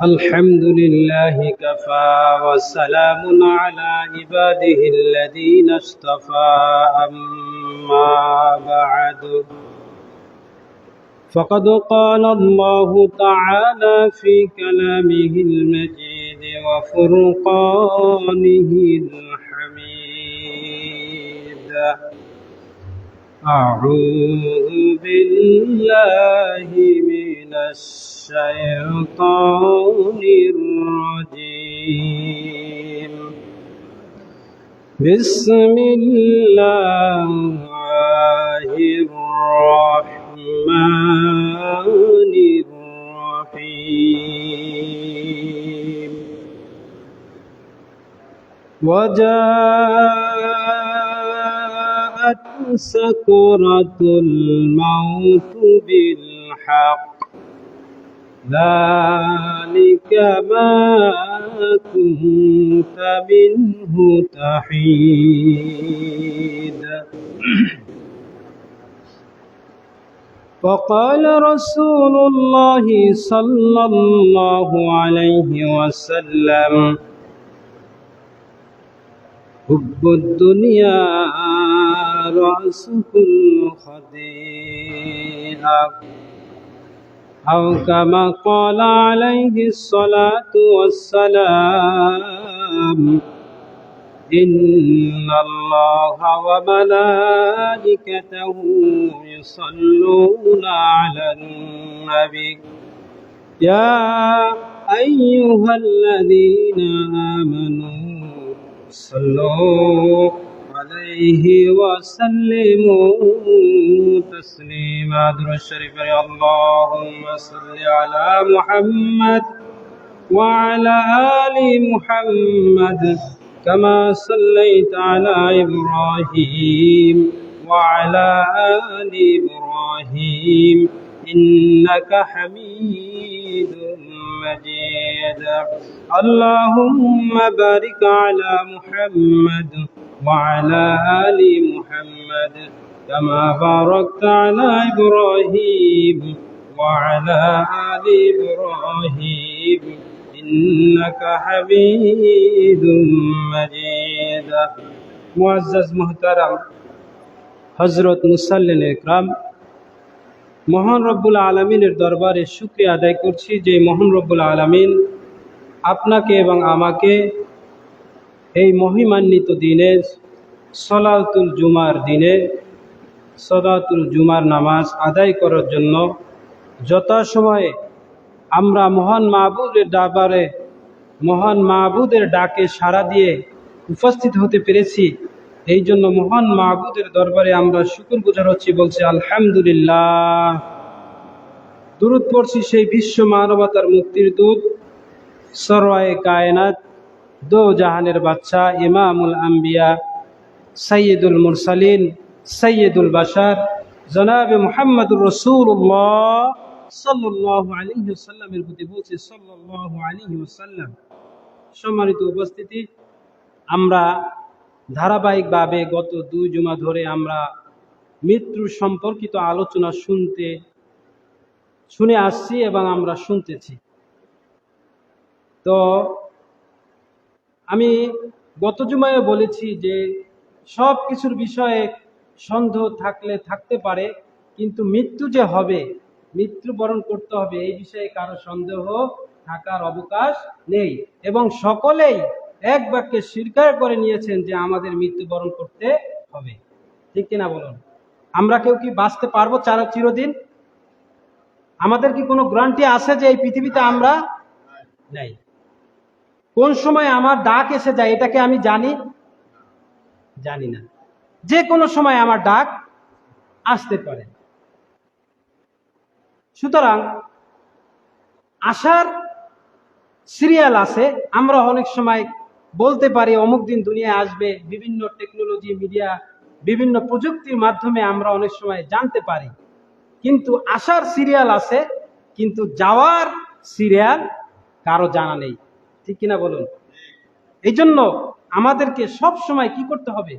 الحمد لله كفى وسلام على عباده الذين اصطفى أما بعد فقد قال الله تعالى في كلامه المجيد وفرقانه الحميد أعوذ بالله من الشيطان الرجيم بسم الله الرحمن الرحيم وجاءت سكرة الموت بالحق ذلك ما كنت منه تحيد وقال رسول الله صلى الله عليه وسلم حب الدنيا رأس كل خطيئة أو كما قال عليه الصلاة والسلام إن الله وملائكته يصلون على النبي يا أيها الذين آمنوا صلوا عليه وسلموا تسليما درود الشريف اللهم صل على محمد وعلى آل محمد كما صليت على إبراهيم وعلى آل إبراهيم إنك حميد مجيد اللهم بارك على محمد وعلى آل محمد كما باركت على إبراهيم وعلى آل إبراهيم إنك حميد مجيد معزز محترم হযরত মুসাল্লিন ইকরাম, মহান রব্বুল আলামিনের দরবারে শুকরিয়া আদায় করছি যে মহান রব্বুল আলামিন আপনাকে এবং আমাকে এই মহিমান্বিত দিনে সলাতুল জুমার দিনে সলাতুল জুমার নামাজ আদায় করার জন্য যথাসময়ে আমরা মহান মাবুদের দরবারে মহান মাবুদের ডাকে সাড়া দিয়ে উপস্থিত হতে পেরেছি। এই জন্য মহান মাবুদের দরবারে আমরা শুকরগুজার হচ্ছি, বলছি আলহামদুলিল্লাহ। দুরূদ পড়ছি সেই বিশ্ব মানবতার মুক্তির দূত সরওয়ায়ে কায়নাত দো জাহানের বাদশা ইমামুল আম্বিয়া সাইয়্যিদুল মুরসালিন সাইয়্যিদুল বাশার জনাবে মুহাম্মদুর রাসূলুল্লাহ সাল্লাল্লাহু আলাইহি ওয়াসাল্লামের প্রতি বলছি সাল্লাল্লাহু আলাইহি ওয়াসাল্লাম। সম্মানিত উপস্থিতি, আমরা ধারাবাহিকভাবে গত 2 জুমা ধরে আমরা মৃত্যু সম্পর্কিত আলোচনা শুনে আসছি এবং আমরা শুনতেছি। তো আমি গত জুমায় বলেছি যে সব কিছুর বিষয়ে সন্দেহ থাকতে পারে, কিন্তু মৃত্যু যে হবে, মৃত্যুবরণ করতে হবে, এই বিষয়ে কারো সন্দেহ থাকার অবকাশ নেই এবং সকলেই এক বাক্যে স্বীকার করে নিয়েছেন যে আমাদের মৃত্যুবরণ করতে হবে। ঠিক কিনা বলুন? আমরা কেউ কি বাঁচতে পারবো চিরদিন? আমাদের কি কোনো গ্যারান্টি আছে যে এই পৃথিবীতে আমরা নেই? কোন সময় আমার ডাক এসে যায় এটাকে আমি জানি না। যে কোনো সময় আমার ডাক আসতে পারে। সুতরাং আসার সিরিয়াল আছে। আমরা অনেক সময় বলতে পারি অমুক দিন দুনিয়ায় আসবে, বিভিন্ন টেকনোলজি, মিডিয়া, বিভিন্ন প্রযুক্তির মাধ্যমে আমরা অনেক সময় জানতে পারি, কিন্তু আসার সিরিয়াল আছে, কিন্তু যাওয়ার সিরিয়াল কারো জানা নেই। ঠিক কিনা বলুন? এই জন্য আমাদেরকে সব সময় কি করতে হবে?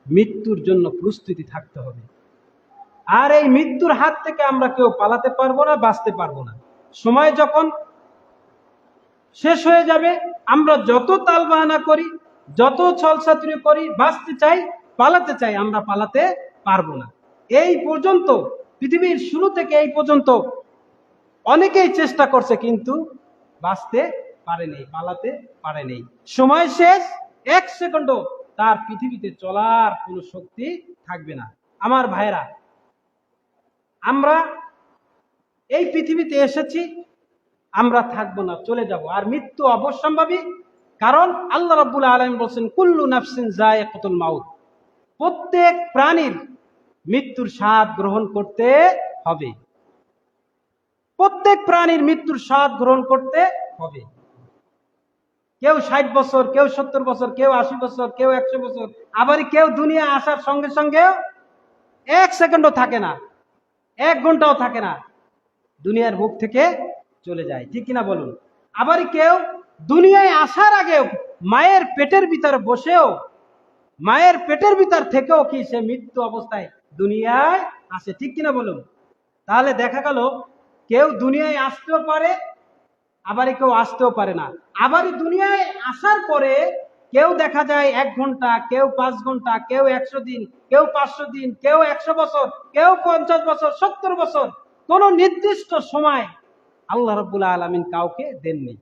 মৃত্যুর জন্য প্রস্তুতি থাকতে হবে। আর এই মৃত্যুর হাত থেকে আমরা কেউ পালাতে পারবো না, বাঁচতে পারবো না। সময় যখন শেষ হয়ে যাবে। আমরা যত তালবাহানা করি, যত ছলছাতুরি করি, বাঁচতে চাই, পালাতে চাই, আমরা পালাতে পারবো না। এই পর্যন্ত পৃথিবীর শুরু থেকে এই পর্যন্ত অনেকেই চেষ্টা করছে, কিন্তু বাঁচতে পারেনি, পালাতে পারেনি। সময় শেষ, 1 সেকেন্ডও তার পৃথিবীতে চলার কোনো শক্তি থাকবে না। আমার ভাইরা, আমরা এই পৃথিবীতে এসেছি, আমরা থাকবো না, চলে যাব। আর মৃত্যু অবশ্যম্ভাবী, কারণ আল্লাহ রাব্বুল আলামিন বলেছেন কুল্লু নাফসিন যায়িকাতুল মাউত, প্রত্যেক প্রাণীর মৃত্যুর স্বাদ গ্রহণ করতে হবে। প্রত্যেক প্রাণীর মৃত্যুর স্বাদ গ্রহণ করতে হবে। কেউ 60 বছর, কেউ 70 বছর, কেউ 80 বছর, কেউ 100 বছর, আবার কেউ দুনিয়া আসার সঙ্গে সঙ্গে 1 সেকেন্ডও থাকে না, 1 ঘন্টাও থাকে না, দুনিয়ার মুখ থেকে চলে যায়। ঠিক কিনা বলুন? আবার কেউ দুনিয়ায় আসার আগে মায়ের পেটের ভিতরে বসেও, মায়ের পেটের ভিতর থেকেও কি সে মৃত্যু অবস্থায় দুনিয়ায় আসে। ঠিক কিনা বলুন? তাহলে দেখা গেল কেউ দুনিয়ায় আসতেও পারে, আবার কেউ আসতেও পারে না। আবার দুনিয়ায় আসার পরে কেউ দেখা যায় 1 ঘন্টা, কেউ 5 ঘন্টা, কেউ 100 দিন, কেউ 500 দিন, কেউ 100 বছর, কেউ 50 বছর, 70 বছর, কোন নির্দিষ্ট সময় আল্লাহ রাব্বুল আলামিন কাউকে দেননি।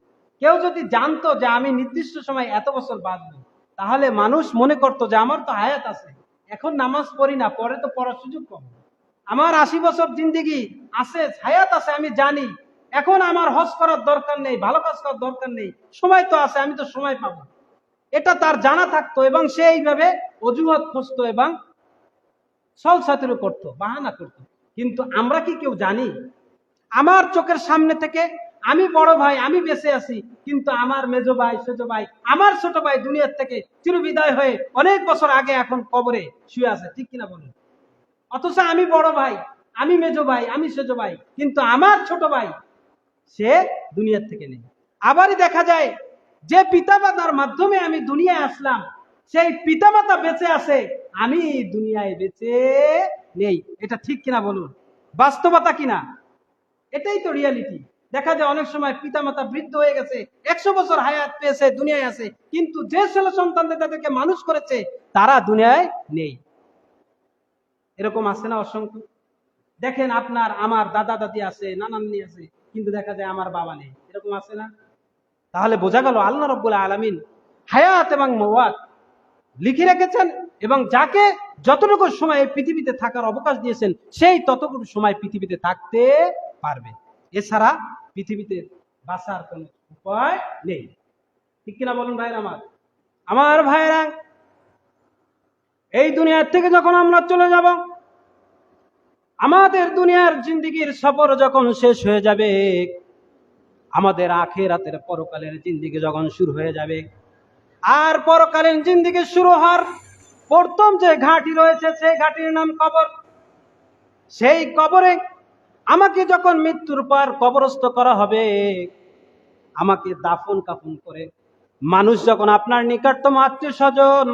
কেউ যদি জানতো যে আমি নির্দিষ্ট সময় এত বছর বাঁচবো, তাহলে মানুষ মনে করতো যে আমার তো হায়াত আছে, এখন নামাজ পড়ি না, পরে তো পড়ার সুযোগ কম, আমার 80 বছর জিন্দেগি আছে, হায়াত আছে, আমি জানি এখন আমার হজ করার দরকার নেই, ভালো কাজ করার দরকার নেই, সময় তো আছে, আমি তো সময় পাবো। এটা তার জানা থাকতো এবং সে এইভাবে অজুহাত খুঁজতো এবং ছলছাতুরি করতো, বাহানা করতো। কিন্তু আমরা কি কেউ জানি? আমার চোখের সামনে থেকে আমি বড় ভাই, আমি বেঁচে আছি, কিন্তু আমার মেজো ভাই, সেজো ভাই, আমার ছোট ভাই দুনিয়ার থেকে চিরবিদায় হয়ে অনেক বছর আগে এখন কবরে শুয়ে আছে। ঠিক কিনা বলুন? অথচ আমি বড় ভাই, আমি মেজো ভাই, আমি সেজো ভাই, কিন্তু আমার ছোট ভাই সে দুনিয়ার থেকে নেই। আবারই দেখা যায় যে পিতামাতার মাধ্যমে আমি দুনিয়ায় আসলাম, সেই পিতামাতা বেঁচে আছে, আমি দুনিয়ায় বেঁচে নেই। এটা ঠিক কিনা বলুন? বাস্তবতা কিনা? এটাই তো রিয়ালিটি। দেখা যায় অনেক সময় পিতামাতা বৃদ্ধ হয়ে গেছে, 100 বছর হায়াত পেয়েছে, দুনিয়ায় আছে, কিন্তু যে ছেলে সন্তানদের তাদেরকে মানুষ করেছে তারা দুনিয়ায় নেই। এরকম আছে না অসংখ্য? দেখেন আপনার আমার দাদা দাদি আছে, নানা নানি আছে, কিন্তু দেখা যায় আমার বাবা নেই। এরকম আছে না? তাহলে বোঝা গেল আল্লাহ রাব্বুল আলামিন হায়াত এবং মওয়াত লিখে রেখেছেন, এবং যাকে যতটুকু সময় পৃথিবীতে থাকার অবকাশ দিয়েছেন সেই ততটুকু সময় পৃথিবীতে থাকতে পারবে। এছাড়া পৃথিবীতে বাঁচার কোনো উপায় নেই। ঠিক কিনা বলুন ভাইরা আমার? আমার ভাইরা, এই দুনিয়ার থেকে যখন আমরা চলে যাব, আমাদের দুনিয়ার জিন্দেগির সফর যখন শেষ হয়ে যাবে, আমাদের আখিরাতের পরকালের জিন্দেগি যখন শুরু হয়ে যাবে, আর পরকালীন জিন্দেগি শুরু হওয়ার প্রথম যে ঘাঁটি রয়েছে সেই ঘাঁটির নাম কবর। সেই কবরে আমাকে যখন মৃত্যুর পর কবরস্থ করা হবে, আমাকে দাফন কাফন করে মানুষ যখন আপনার নিকটতম আত্মীয় স্বজন,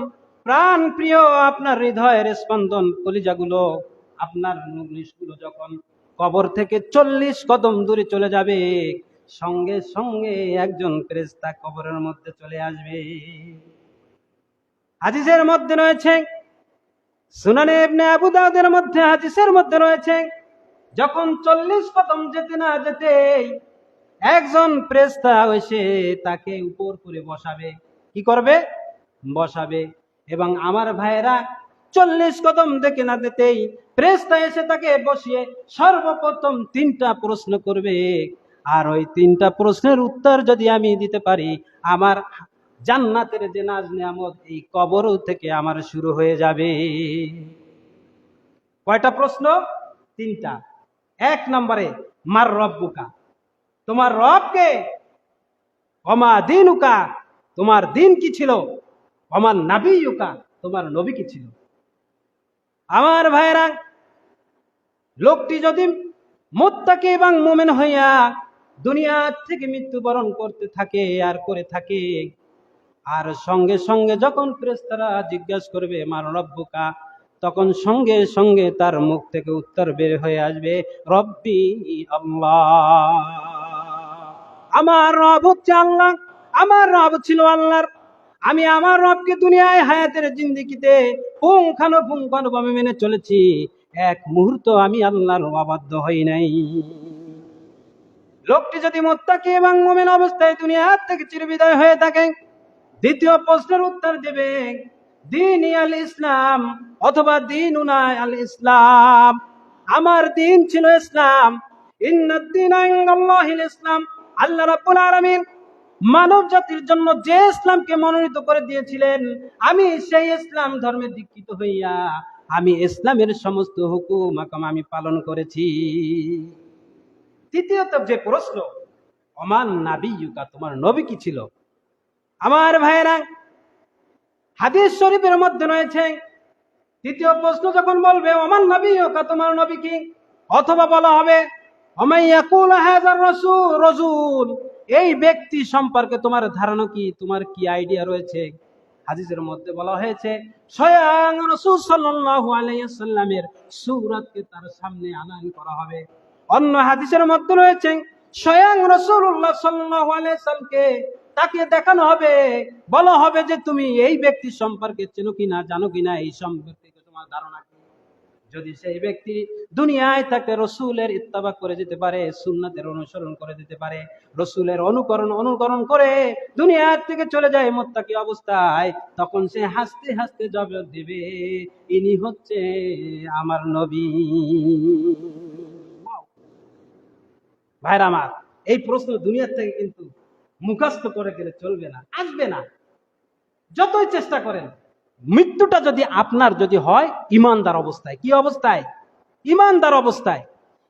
প্রাণ প্রিয়, আপনার হৃদয়ের স্পন্দন, কলিজাগুলো, আপনার গুলো যখন কবর থেকে 40 কদম দূরে চলে যাবে, সঙ্গে সঙ্গে একজন ফেরেশতা কবরের মধ্যে চলে আসবে। হাদিসের মধ্যে রয়েছে, সুনানে ইবনে আবু দাউদের মধ্যে হাদিসের মধ্যে রয়েছে, যখন 40 কদম যেতে না যেতেই একজন ফেরেশতা এসে তাকে উপর করে বসাবে। কি করবে? বসাবে। এবং আমার ভাইয়েরা, 40 কদম দেখে না দিতেই ফেরেশতা এসে তাকে বসিয়ে সর্বপ্রথম 3টা প্রশ্ন করবে। আর ওই 3টা প্রশ্নের উত্তর যদি আমি দিতে পারি, আমার জান্নাতের যে নাজ নিয়ামত এই কবর থেকে আমার শুরু হয়ে যাবে। কয়টা প্রশ্ন? 3টা। 1 নম্বরে, মার রব্বুকা, তোমার রব কে? ওমা দীনুকা, তোমার দিন কি ছিল? ওমান নাবিয়ুকা, তোমার নবী কি ছিল? আমার ভাইরা, লোকটি যদি মুত্তাকি এবং মুমিন হইয়া দুনিয়া থেকে মৃত্যুবরণ করতে থাকে আর করে থাকে, আর সঙ্গে সঙ্গে যখন ফেরেশতারা জিজ্ঞাসা করবে মার রব্বুকা, তখন সঙ্গে সঙ্গে তার মুখ থেকে উত্তর বের হয়ে আসবে, রব্বি আল্লাহ, আমার রব হচ্ছে আল্লাহ, আমার রব ছিল আল্লাহর। আমি আমার রবকে দুনিয়ায় হায়াতের জিন্দেগিতে পুঙ্খানুপুঙ্খানুভাবে মেনে চলেছি, এক মুহূর্ত আমি আল্লাহর অবাধ্য হই নাই। লোকটি যদি মুত্তাকি এবং মুমিন অবস্থায় দুনিয়া থেকে চিরবিদায় হয়ে থাকে, দ্বিতীয় প্রশ্নের উত্তর দেবে দিন আল ইসলাম অথবা দিনুনা আল ইসলাম। আমার দিন ছিল ইসলাম। ইন্নাদ-দীন ইনদাল্লাহিল ইসলাম। আল্লাহ রাব্বুল আলামিন মানব জাতির জন্য যে ইসলামকে মনোনীত করে দিয়েছিলেন, আমি সেই ইসলাম ধর্মে দীক্ষিত হইয়া আমি ইসলামের সমস্ত হুকুম হাকাম আমি পালন করেছি। তৃতীয়ত যে প্রশ্ন, ওমান নাবিয়্যুকা, তোমার নবী কি ছিল? আমার ভাইয়েরা, হাদিস শরীফের মধ্যে রয়েছে তৃতীয় প্রশ্ন যখন বলবে ওমান নাবিয়্যুকা, তোমার নবী কি, অথবা বলা হবে ওমাইয়াকুল হাযার রাসূল, এই ব্যক্তি সম্পর্কে তোমার ধারণা কি, তোমার কি আইডিয়া রয়েছে? হাদিসের মধ্যে বলা হয়েছে স্বয়ং রাসূল সাল্লাল্লাহু আলাইহি ওয়াসাল্লামের সূরাতকে তার সামনে আনায়ন করা হবে। অন্য হাদিসের মধ্যে রয়েছে স্বয়ং রাসূলুল্লাহ সাল্লাল্লাহু আলাইহি ওয়াসাল্লামকে তাকে দেখানো হবে, বলা হবে যে তুমি এই ব্যক্তি সম্পর্কে চেনো কিনা, জানো কিনা, এই সম্পর্কে তোমার ধারণা কি। যদি সেই ব্যক্তি দুনিয়ায় তাকে রসুলের ইত্তেবা করে যেতে পারে, সুন্নাতের অনুসরণ করে যেতে পারে, রসুলের অনুকরণ করে দুনিয়া থেকে চলে যায় মুত্তাকি অবস্থায়, তখন সে হাসতে হাসতে জবাব দেবে ইনি হচ্ছে আমার নবী। ভাইরা আমার, এই প্রশ্ন দুনিয়া থেকে কিন্তু মুখস্থ করে গেলে চলবে না, আসবে না, যতই চেষ্টা করেন। মৃত্যুটা যদি আপনার যদি হয় ইমানদার অবস্থায়, কি অবস্থায়? ইমানদার অবস্থায়।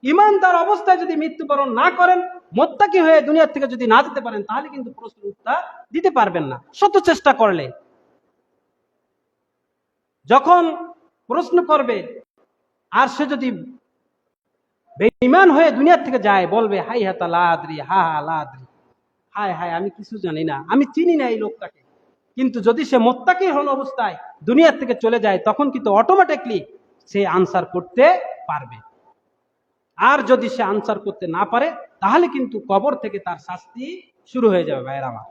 ইমানদার অবস্থায় যদি মৃত্যুবরণ না করেন, মুত্তাকি হয়ে দুনিয়া থেকে যদি না যেতে পারেন, তাহলে কিন্তু প্রশ্নের উত্তর দিতে পারবেন না শত চেষ্টা করলে। যখন প্রশ্ন করবে আর সে যদি বেঈমান হয়ে দুনিয়া থেকে যায়, বলবে হাই হাতা লা আদরি, হা হা লা আদরি, হায় হায় আমি কিছু জানি না, আমি চিনি না এই লোকটাকে। কিন্তু যদি সে মুত্তাকি হন অবস্থায় দুনিয়া থেকে চলে যায়, তখন কিন্তু অটোমেটিকলি সে আনসার করতে পারবে। আর যদি সে আনসার করতে না পারে, তাহলে কিন্তু কবর থেকে তার শাস্তি শুরু হয়ে যাবে। ভাইয়ের আমার,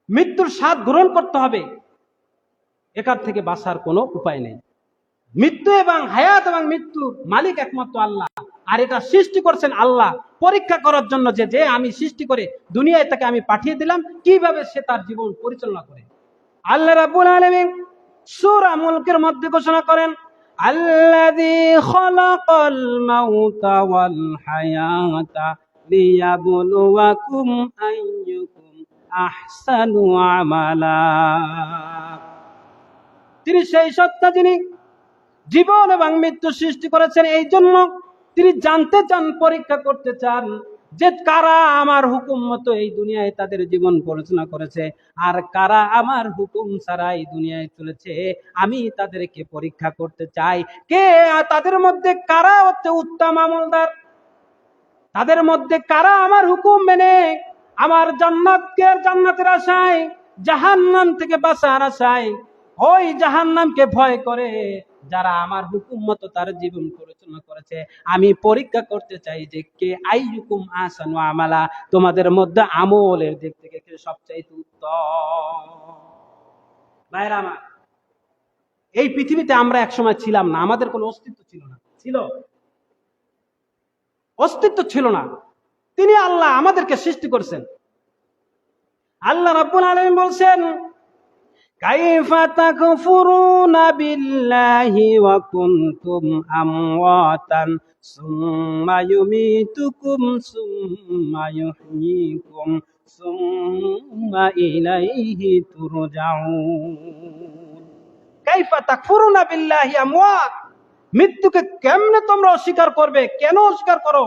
মৃত্যুর স্বাদ গ্রহণ করতে হবে, এখান থেকে বাঁচার কোনো উপায় নেই। মৃত্যু এবং হায়াত এবং মৃত্যুর মালিক একমাত্র আল্লাহ, আর এটা সৃষ্টি করছেন আল্লাহ পরীক্ষা করার জন্য, যে আমি সৃষ্টি করে দুনিয়ায় তাকে আমি পাঠিয়ে দিলাম, কিভাবে সে তার জীবন পরিচালনা করে। আল্লাহ রাব্বুল আলামিন সূরা মুলকের মধ্যে ঘোষণা করেন আল্লাযী খালাকাল মাউতা ওয়াল হায়াতা লিয়াবলুয়াকুম আইয়ুকুম আহসানু আমালা। তিনি সেই সত্তা যিনি জীবন এবং মৃত্যু সৃষ্টি করেছেন, এই জন্য তিনি জানতে চান, পরীক্ষা করতে চান যে কারা আমার হুকুম মতো এই দুনিয়ায় তাদের জীবন পরিচালনা করেছে, আর কারা আমার হুকুম ছাড়া এই দুনিয়ায় চলেছে। আমি তাদেরকে পরীক্ষা করতে চাই, কে তাদের মধ্যে কারা হচ্ছে উত্তম আমলদার, তাদের মধ্যে কারা আমার হুকুম মেনে আমার জান্নাতের আশায় জাহান্নাম থেকে বাঁচার আশায় ওই জাহান্নামকে ভয় করে, যারা আমার হুকুম মতো তার জীবন পরিচালনা করেছে। আমি পরীক্ষা করতে চাই যে কে আইয়ুকুম আহসানু আমালা, তোমাদের মধ্যে আমলের দিক থেকে কে সবচাইতে উত্তম। ভাইরা আমার, এই পৃথিবীতে আমরা একসময় ছিলাম না, আমাদের কোনো অস্তিত্ব ছিল না, ছিল অস্তিত্ব ছিল না। তিনি আল্লাহ আমাদেরকে সৃষ্টি করেছেন। আল্লাহ রাব্বুল আলামিন বলছেন কাইফা তাকফুরুনা বিল্লাহি ওয়া কুনতুম আমওয়াতান সুম্মা ইউমীতুকুম সুম্মা ইউহয়ীকুম সুম্মা ইলাইহি তুরজাউন। কাইফা তাকফুরুনা বিল্লাহি আমওয়াত, মৃত্যুকে কেমনে তোমরা অস্বীকার করবে? কেন অস্বীকার করো?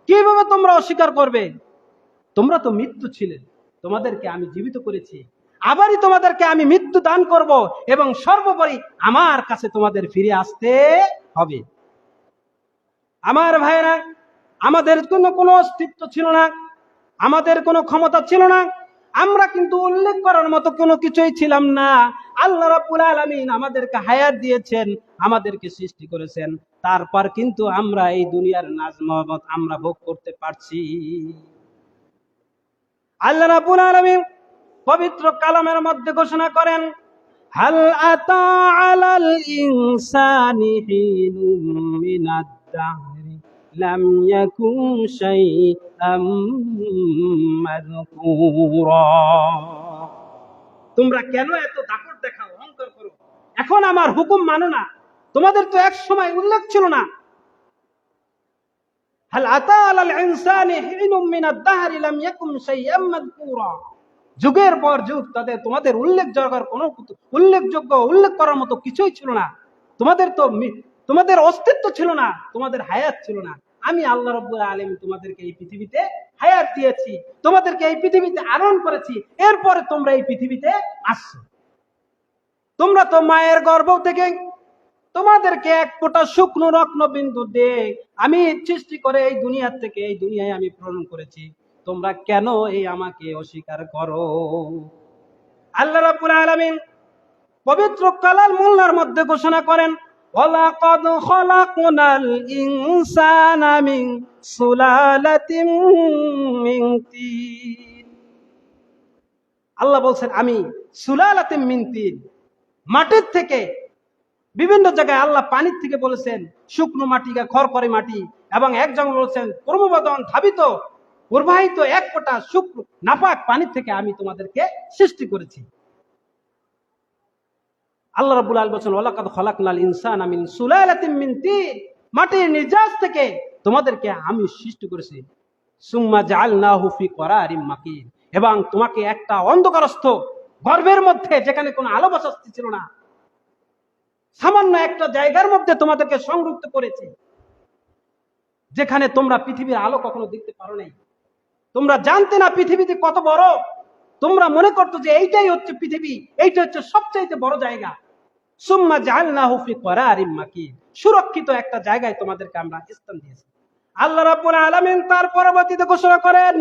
কিভাবে তোমরা অস্বীকার করবে? তোমরা তো মৃত্যু ছিলে, তোমাদেরকে আমি জীবিত করেছি, আবারই তোমাদেরকে আমি মৃত্যু দান করব, এবং সর্বোপরি আমার কাছে তোমাদের ফিরে আসতে হবে। আমার ভাইরা, আমাদের কোনো অস্তিত্ব ছিল না, আমাদের কোনো ক্ষমতা ছিল না, আমরা কিন্তু উল্লেখ করার মতো কোনো কিছুই ছিলাম না। আল্লাহ রাব্বুল আলামিন আমাদেরকে হায়াত দিয়েছেন, আমাদেরকে সৃষ্টি করেছেন, তারপর কিন্তু আমরা এই দুনিয়ার নাজ মহব্বত আমরা ভোগ করতে পারছি। আল্লাহ রাব্বুল আলামিন পবিত্র কালামের মধ্যে ঘোষণা করেন, হাল আতা আলাল ইনসানি হিনুম মিনাদ দাহরি লাম ইয়াকুন শাইআম মাযকুরা। তোমরা কেন এত দাপট দেখাও, অহংকার করো, এখন আমার হুকুম মানো না? তোমাদের তো এক সময় উল্লেখ ছিল না। হাল আতা আলাল ইনসানি হিনুম মিনাদ দাহরি লাম ইয়াকুন শাইআম মাযকুরা। যুগের পর যুগ তোমাদের উল্লেখ করার মতো কিছুই ছিল না। তোমাদের অস্তিত্ব ছিল না, তোমাদের হায়াত ছিল না। আমি আল্লাহ রাব্বুল আলামিন তোমাদেরকে এই পৃথিবীতে হায়াত দিয়েছি, তোমাদেরকে এই পৃথিবীতে আরোহণ করেছি, এরপরে তোমরা এই পৃথিবীতে আসছো। তোমরা তো মায়ের গর্ভ থেকে তোমাদেরকে এক ফোঁটা শুকনো রত্ন বিন্দু দিয়ে আমি সৃষ্টি করে এই দুনিয়ার থেকে এই দুনিয়ায় আমি প্রেরণ করেছি। তোমরা কেন এই আমাকে অস্বীকার করো? আল্লাহ রাব্বুল আলামিন পবিত্র কালাল মুল্লার মধ্যে ঘোষণা করেন, ওয়ালাকাদ খলাকনাল ইনসানা মিন সুলালাতিন মিন তিন। আল্লাহ বলছেন আমি সুলালাতিন মিন তিন, মাটির থেকে, বিভিন্ন জায়গায় আল্লাহ পানির থেকে বলেছেন শুকনো মাটিকে খড়খড়ে মাটি, এবং এক জায়গায় বলেছেন ক্রমবর্ধমান ধাবিত প্রবাহিত এক ফোঁটা শুকনো নাপাক পানির থেকে আমি তোমাদেরকে সৃষ্টি করেছি। আল্লাহ রাব্বুল আলামিন বলেন ওয়ালাকাদ খলাকনাল ইনসানা মিন সুলালাতিন মিন তিন, মাটির নির্যাস থেকে তোমাদেরকে আমি সৃষ্টি করেছি। সুম্মা জাআলনাহু ফি করারিম মাকিন, এবং তোমাকে একটা অন্ধকারস্থ গর্ভের মধ্যে, যেখানে কোনো আলো বাতাস ছিল না, সামান্য একটা জায়গার মধ্যে তোমাদেরকে সংরক্ষিত করেছি, যেখানে তোমরা পৃথিবীর আলো কখনো দেখতে পারো নাই। তোমরা জানতে না পৃথিবীতে কত বড়। তোমরা মনে করতো যে এইটাই হচ্ছে পৃথিবী, এইটা হচ্ছে সবচাইতে বড় জায়গা। সুম্মা জাআলনাহু ফি করারিম মাকিন, সুরক্ষিত একটা জায়গায় তোমাদেরকে আমরা স্থান দিয়েছি। আল্লাহ রাব্বুল আলামিন তার পরবর্তীতে ঘোষণা করেন,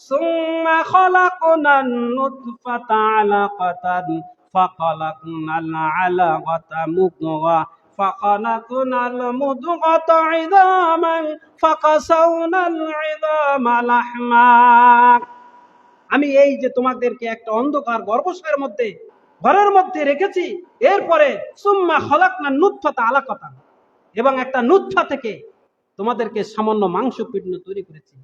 সুম্মা খলাকনান নুতফাতা আলাকাতান ফাখালাকনাল আলাকাতা মুদগা ফাখালাকনাল মুদগাতা ইযামান ফাকাসাওনাল ইযামা লাহমা। আমি এই যে তোমাদেরকে একটা অন্ধকার গর্ভাশয়ের মধ্যে, ঘরের মধ্যে রেখেছি, এরপরে সুম্মা খলাকনান নুতফাতা আলাকাতান, এবং একটা নুতফা থেকে তোমাদেরকে সামান্য মাংস পিণ্ড তৈরি করেছি।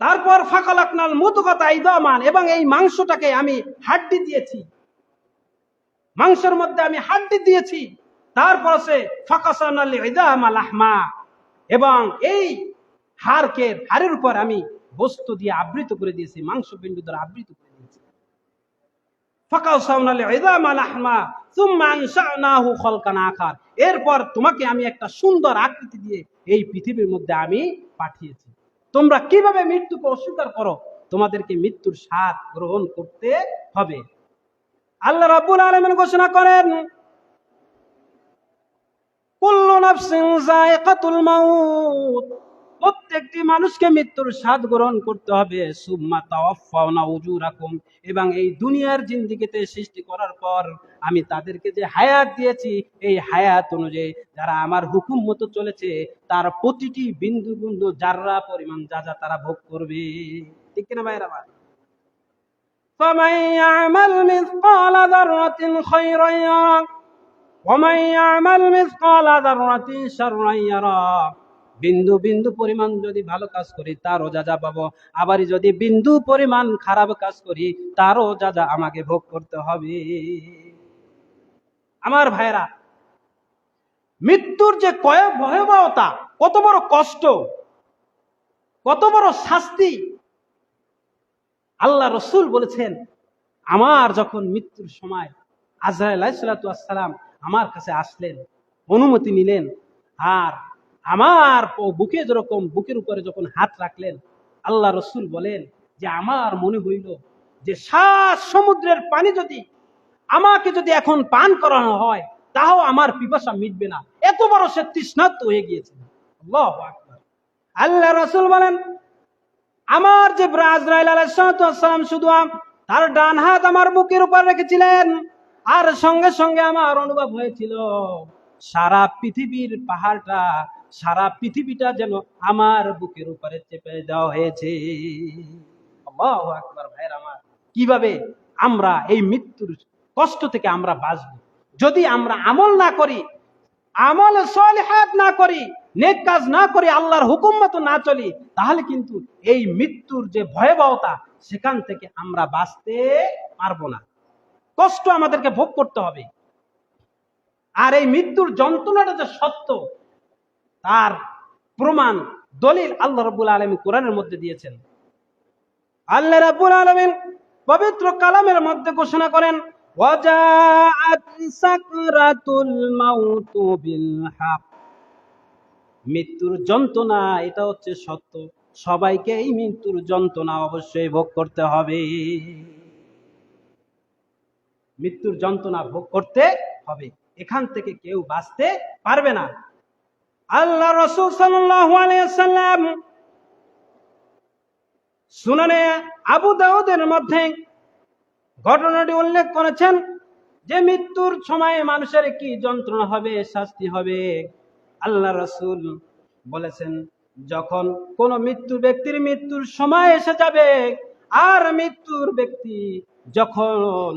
তারপর ফাখালাকনাল মুদগাতা ইযামান, এবং এই মাংসটাকে আমি হাড্ডি দিয়েছি, মাংসের মধ্যে আমি হাড্ডি দিয়েছি। তারপর আছে ফাকাসানাল ইযামা লাহমা, এবং এই হাড়ের উপর আমি বস্তু দিয়ে আবৃত করে দিয়েছি, মাংস পিণ্ড দ্বারা আবৃত করে দিয়েছি। ফাকাসানাল ইযামা লাহমা সুম্মা আনশানাহু খালকান আখার, এরপর তোমাকে আমি একটা সুন্দর আকৃতি দিয়ে এই পৃথিবীর মধ্যে আমি পাঠিয়েছি। তোমরা কিভাবে মৃত্যুকে অস্বীকার করো? তোমাদেরকে মৃত্যুর স্বাদ গ্রহণ করতে হবে। আল্লাহ রাব্বুল আলামিন ঘোষণা করেন, কুল্লু নাফসিন যায়িকাতুল মাউত, প্রত্যেকটি মানুষকে মৃত্যুর স্বাদ গ্রহণ করতে হবে। সুম্মা তাওয়াফাউনা উজুরাকুম, এবং এই দুনিয়ার জিন্দেগিতে সৃষ্টি করার পর আমি তাদেরকে যে হায়াত দিয়েছি, এই হায়াত অনুযায়ী যারা আমার হুকুম মতো চলেছে, তার প্রতিটি বিন্দু বিন্দু জাররা পরিমাণ যা যা তারা ভোগ করবে। ঠিক কিনা ভাইরা? ফামান ইয়ামাল মিসকালা যাররাতিন খায়রান ইয়ারা ওয়া মান ইয়ামাল মিসকালা যাররাতিন শাররান ইয়ারা। বিন্দু বিন্দু পরিমাণ যদি ভালো কাজ করি তারও যা যা পাবো, আবার যদি বিন্দু পরিমাণ খারাপ কাজ করি তারও যা যা আমাকে ভোগ করতে হবে। আমার ভাইরা, মৃত্যুর যে ভয়াবহতা, কত বড় কষ্ট, কত বড় শাস্তি, আল্লাহ রসুল বলেছেন, আমার যখন মৃত্যুর সময় আজরাইল আলাইহিস সালাতু ওয়াস সালাম আমার কাছে আসলেন, অনুমতি নিলেন, আর আমার বুকের উপরে যখন হাত রাখলেন, আল্লাহ রসুল বলেন যে আমার মনে হইল যে 7 সমুদ্রের পানি যদি আমাকে যদি এখন পান করানো হয় তাও আমার পিপাসা মিটবে না, এত বড় সে তৃষ্ণার্ত হয়ে গিয়েছে। আল্লাহু আকবার। আল্লাহ রসুল বলেন, আমার যে আজরাইল আলাইহিস সালাতু ওয়াস সালাম শুধু তার ডান হাত আমার বুকের উপর রেখেছিলেন, আর সঙ্গে সঙ্গে আমার অনুভব হয়েছিল সারা পৃথিবীর পাহাড়টা, সারা পৃথিবীটা যেন আমার বুকের উপরে চেপে দেওয়া হয়েছে। আল্লাহু আকবার। ভাইয়ের আমার, কিভাবে আমরা এই মৃত্যুর কষ্ট থেকে আমরা বাঁচবো? যদি আমরা আমল না করি, আমল সলিহাত না করি, নেক কাজ না করি, আল্লাহর হুকুম মতো না চলি, তাহলে কিন্তু এই মৃত্যুর যে ভয়াবহতা, সেখান থেকে আমরা বাঁচতে পারবো না। কষ্ট আমাদেরকে ভোগ করতে হবে। আর এই মৃত্যুর যন্ত্রণাটা যে সত্য, তার প্রমাণ দলিল আল্লাহ রাব্বুল আলামিন কোরআনের মধ্যে দিয়েছেন। আল্লাহ রাব্বুল আলামিন পবিত্র কালামের মধ্যে ঘোষণা করেন, ওয়াজাআত সাকরাতুল মাউত বিল হক। মৃত্যুর যন্ত্রণা এটা হচ্ছে সত্য। সবাইকে এই মৃত্যুর যন্ত্রণা অবশ্যই ভোগ করতে হবে। মৃত্যুর যন্ত্রণা ভোগ করতে হবে, এখান থেকে কেউ বাঁচতে পারবে না। আল্লাহ রাসূল সাল্লাল্লাহু আলাইহি ওয়াসাল্লাম সুনানে আবু দাউদের মধ্যে ঘটনাটি উল্লেখ করেছেন যে মৃত্যুর সময় মানুষের কি যন্ত্রণা হবে, শাস্তি হবে। আল্লাহ রাসূল বলেছেন, যখন কোন ব্যক্তির মৃত্যুর সময় এসে যাবে, আর মৃত্যুর ব্যক্তি যখন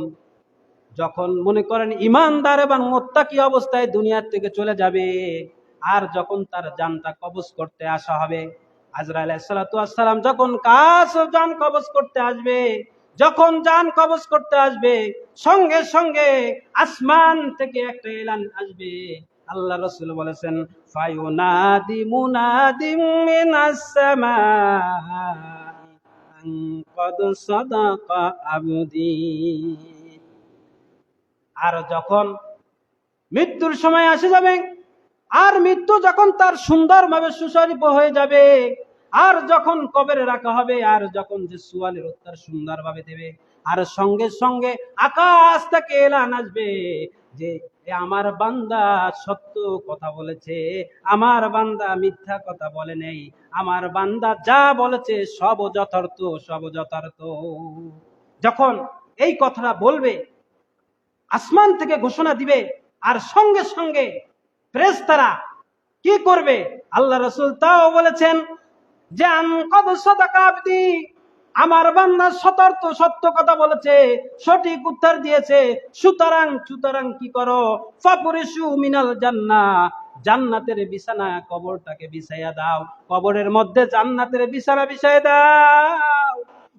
যখন মনে করেন ইমানদার এবং মুত্তাকি অবস্থায় দুনিয়ার থেকে চলে যাবে, আর যখন তার জানটা কবজ করতে আসা হবে, আজরাইল আলাইহিস সালাতু ওয়াস সালাম যখন জান কবজ করতে আসবে, যখন জান কবজ করতে আসবে, সঙ্গে সঙ্গে আসমান থেকে একটা এলান আসবে। আল্লাহ রাসূল বলেছেন, ফায়ুনাদি মুনাদিম মিনাস সামাই ক্বাদ সাদাকা আবদি। আর যখন মৃত্যুর সময় আসে যাবে, আর মৃত্যু যখন তার সুন্দরভাবে সুশোভিত হয়ে যাবে, আর যখন কবরে রাখা হবে, আর যখন যে সুয়ালের উত্তর সুন্দরভাবে দেবে, আর সঙ্গে সঙ্গে আকাশ থেকে এলান আসবে যে আমার বান্দা সত্য কথা বলেছে, আমার বান্দা মিথ্যা কথা বলে নেই, আমার বান্দা যা বলেছে সব যথার্থ, সব যথার্থ। যখন এই কথাটা বলবে, আসমান থেকে ঘোষণা দিবে, আর সঙ্গে সঙ্গে ফেরেশতারা কি করবে? আল্লাহ রাসূল তাও বলেছেন যে আনকাদ সাদাকা আবদি, আমার বান্দা সতর্ক সত্য কথা বলেছে, সঠিক উত্তর দিয়েছে, সুতরাং কি করো? ফাপরিশু মিনাল জান্নাহ, জান্নাতের বিছানা কবরটাকে বিছাইয়া দাও, কবরের মধ্যে জান্নাতের বিছানা বিছাইয়া দাও।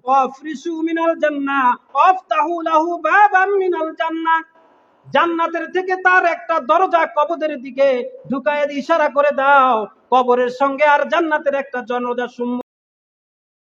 ওয়াফরিশু মিনাল জান্নাহ ওয়াফতাহু লাহু বাবাম মিনাল জান্নাহ, জান্নাতের থেকে তার একটা দরজা কবরের দিকে ঢুকায় ইশারা করে দাও, কবরের সঙ্গে আর জান্নাতের একটা দরজা